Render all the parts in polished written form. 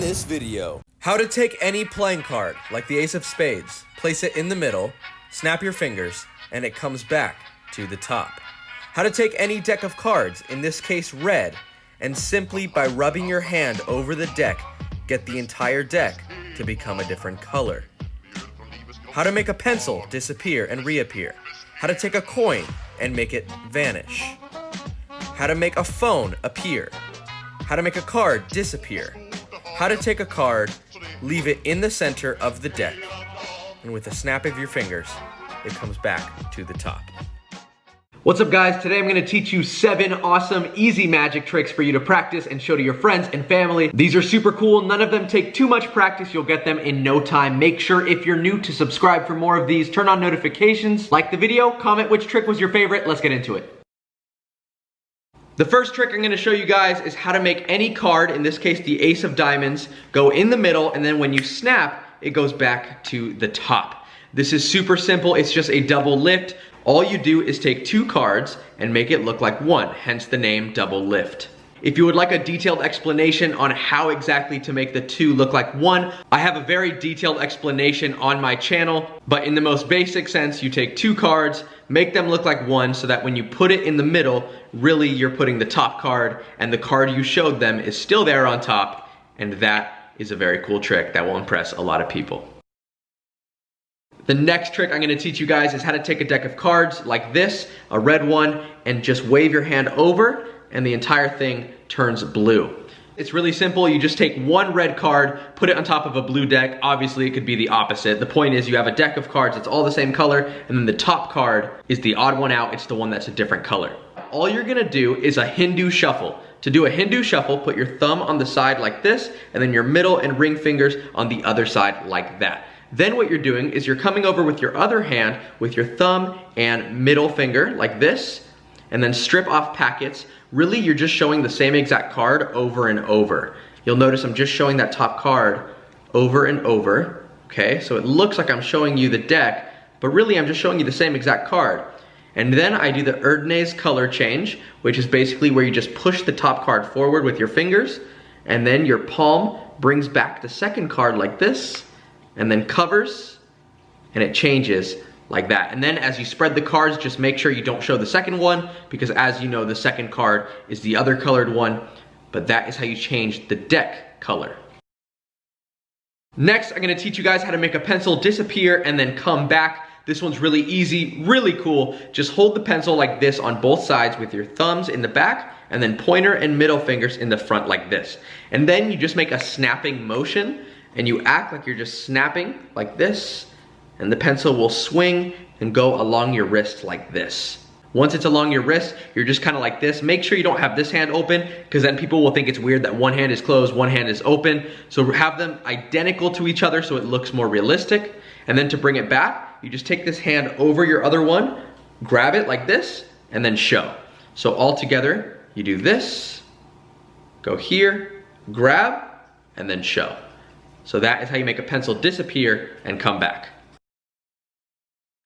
this video. How to take any playing card, like the Ace of Spades, place it in the middle, snap your fingers, and it comes back to the top. How to take any deck of cards, in this case red, and simply by rubbing your hand over the deck, get the entire deck to become a different color. How to make a pencil disappear and reappear. How to take a coin and make it vanish. How to make a phone appear. How to make a card disappear. How to take a card, leave it in the center of the deck, and with a snap of your fingers, it comes back to the top. What's up guys? Today I'm going to teach you 7 awesome, easy magic tricks for you to practice and show to your friends and family. These are super cool. None of them take too much practice. You'll get them in no time. Make sure if you're new to subscribe for more of these, turn on notifications, like the video, comment which trick was your favorite. Let's get into it. The first trick I'm going to show you guys is how to make any card, in this case the Ace of Diamonds, go in the middle, and then when you snap, it goes back to the top. This is super simple. It's just a double lift. All you do is take 2 cards and make it look like one, hence the name double lift. If you would like a detailed explanation on how exactly to make the 2 look like one, I have a very detailed explanation on my channel, but in the most basic sense, you take 2 cards, make them look like one so that when you put it in the middle, really you're putting the top card and the card you showed them is still there on top, and that is a very cool trick that will impress a lot of people. The next trick I'm gonna teach you guys is how to take a deck of cards like this, a red one, and just wave your hand over and the entire thing turns blue. It's really simple. You just take 1 red card, put it on top of a blue deck. Obviously, it could be the opposite. The point is you have a deck of cards that's all the same color, and then the top card is the odd one out. It's the one that's a different color. All you're gonna do is a Hindu shuffle. To do a Hindu shuffle, put your thumb on the side like this, and then your middle and ring fingers on the other side like that. Then what you're doing is you're coming over with your other hand with your thumb and middle finger like this, and then strip off packets. Really, you're just showing the same exact card over and over. You'll notice I'm just showing that top card over and over, okay? So it looks like I'm showing you the deck, but really I'm just showing you the same exact card. And then I do the Erdnase color change, which is basically where you just push the top card forward with your fingers, and then your palm brings back the second card like this, and then covers, and it changes like that. And then as you spread the cards, just make sure you don't show the second one, because as you know, the second card is the other colored one, but that is how you change the deck color. Next, I'm gonna teach you guys how to make a pencil disappear and then come back. This one's really easy, really cool. Just hold the pencil like this on both sides with your thumbs in the back, and then pointer and middle fingers in the front like this. And then you just make a snapping motion, and you act like you're just snapping like this, and the pencil will swing and go along your wrist like this. Once it's along your wrist, you're just kind of like this. Make sure you don't have this hand open, because then people will think it's weird that one hand is closed, one hand is open. So have them identical to each other so it looks more realistic. And then to bring it back, you just take this hand over your other one, grab it like this, and then show. So all together, you do this, go here, grab, and then show. So that is how you make a pencil disappear and come back.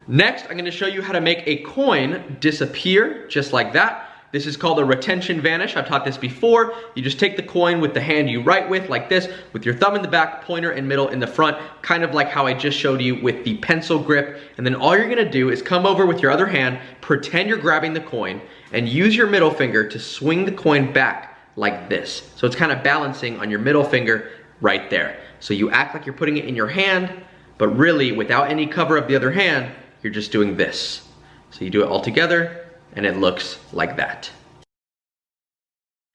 Next, I'm gonna show you how to make a coin disappear just like that. This is called a retention vanish. I've taught this before. You just take the coin with the hand you write with like this, with your thumb in the back, pointer and middle in the front, kind of like how I just showed you with the pencil grip. And then all you're gonna do is come over with your other hand, pretend you're grabbing the coin, and use your middle finger to swing the coin back like this. So it's kind of balancing on your middle finger right there. So you act like you're putting it in your hand, but really without any cover of the other hand, you're just doing this. So you do it all together, and it looks like that.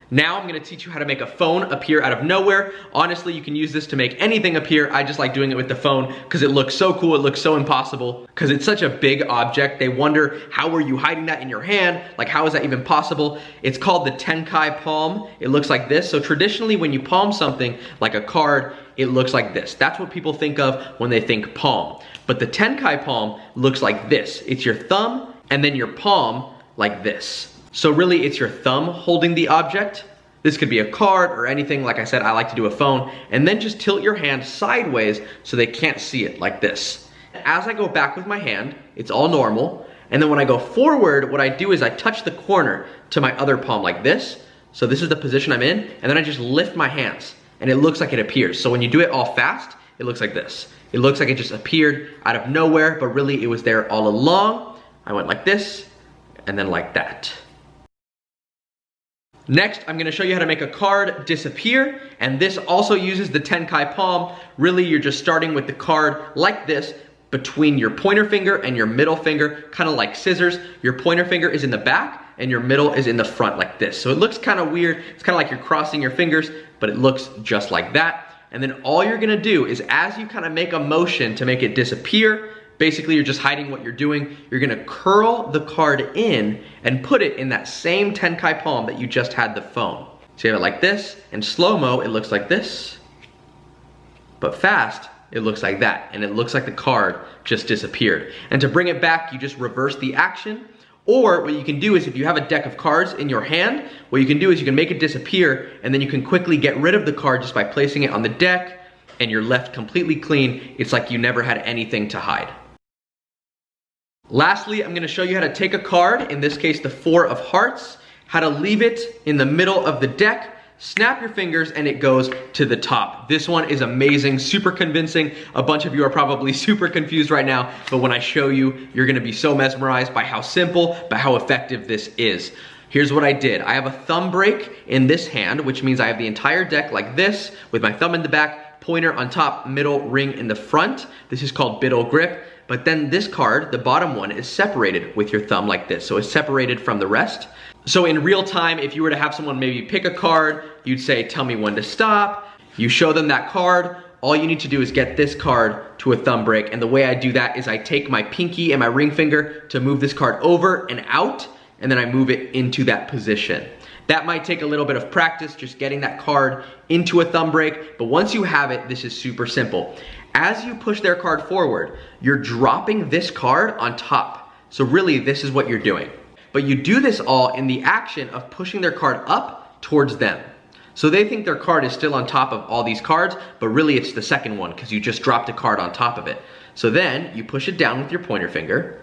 Now I'm gonna teach you how to make a phone appear out of nowhere. Honestly, you can use this to make anything appear. I just like doing it with the phone because it looks so cool, it looks so impossible. Because it's such a big object, they wonder, how are you hiding that in your hand? Like, how is that even possible? It's called the Tenkai palm. It looks like this. So traditionally, when you palm something, like a card, it looks like this. That's what people think of when they think palm. But the Tenkai palm looks like this. It's your thumb and then your palm like this. So really it's your thumb holding the object. This could be a card or anything. Like I said, I like to do a phone. And then just tilt your hand sideways so they can't see it like this. As I go back with my hand, it's all normal. And then when I go forward, what I do is I touch the corner to my other palm like this. So this is the position I'm in. And then I just lift my hands. and it looks like it appears. So when you do it all fast, it looks like this. It looks like it just appeared out of nowhere, but really it was there all along. I went like this, and then like that. Next, I'm gonna show you how to make a card disappear, and this also uses the Tenkai Palm. Really, you're just starting with the card like this, between your pointer finger and your middle finger, kind of like scissors. Your pointer finger is in the back, and your middle is in the front like this. So it looks kind of weird. It's kind of like you're crossing your fingers, but it looks just like that. And then all you're gonna do is, as you kind of make a motion to make it disappear, basically you're just hiding what you're doing, you're gonna curl the card in and put it in that same Tenkai Palm that you just had the phone. So you have it like this. In slow-mo, it looks like this. But fast, it looks like that. And it looks like the card just disappeared. And to bring it back, you just reverse the action. Or what you can do is, if you have a deck of cards in your hand, what you can do is you can make it disappear, and then you can quickly get rid of the card just by placing it on the deck, and you're left completely clean. It's like you never had anything to hide. Lastly, I'm gonna show you how to take a card, in this case the 4 of hearts, how to leave it in the middle of the deck, snap your fingers, and it goes to the top. This one is amazing, super convincing. A bunch of you are probably super confused right now, but when I show you, you're gonna be so mesmerized by how simple, but how effective this is. Here's what I did. I have a thumb break in this hand, which means I have the entire deck like this, with my thumb in the back, pointer on top, middle ring in the front. This is called Biddle Grip. But then this card, the bottom one, is separated with your thumb like this. So it's separated from the rest. So in real time, if you were to have someone maybe pick a card, you'd say, tell me when to stop. You show them that card. All you need to do is get this card to a thumb break. And the way I do that is I take my pinky and my ring finger to move this card over and out, and then I move it into that position. That might take a little bit of practice, just getting that card into a thumb break, but once you have it, this is super simple. As you push their card forward, you're dropping this card on top. So really, this is what you're doing. But you do this all in the action of pushing their card up towards them. So they think their card is still on top of all these cards, but really it's the second one, because you just dropped a card on top of it. So then you push it down with your pointer finger,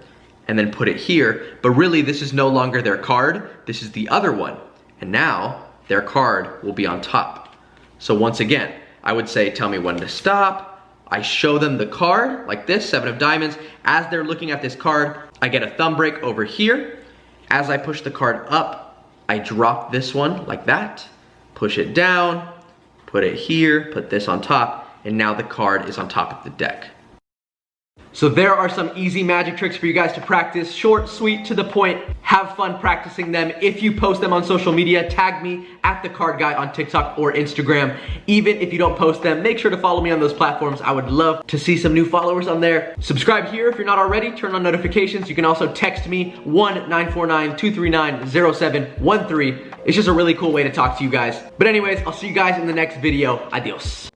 and then put it here, but really this is no longer their card, this is the other one. And now their card will be on top. So once again, I would say, tell me when to stop. I show them the card like this, 7 of diamonds. As they're looking at this card, I get a thumb break over here. As I push the card up, I drop this one like that, push it down, put it here, put this on top, and now the card is on top of the deck. So there are some easy magic tricks for you guys to practice. Short, sweet, to the point. Have fun practicing them. If you post them on social media, tag me at The Card Guy on TikTok or Instagram. Even if you don't post them, make sure to follow me on those platforms. I would love to see some new followers on there. Subscribe here if you're not already. Turn on notifications. You can also text me 1-949-239-0713. It's just a really cool way to talk to you guys. But anyways, I'll see you guys in the next video. Adios.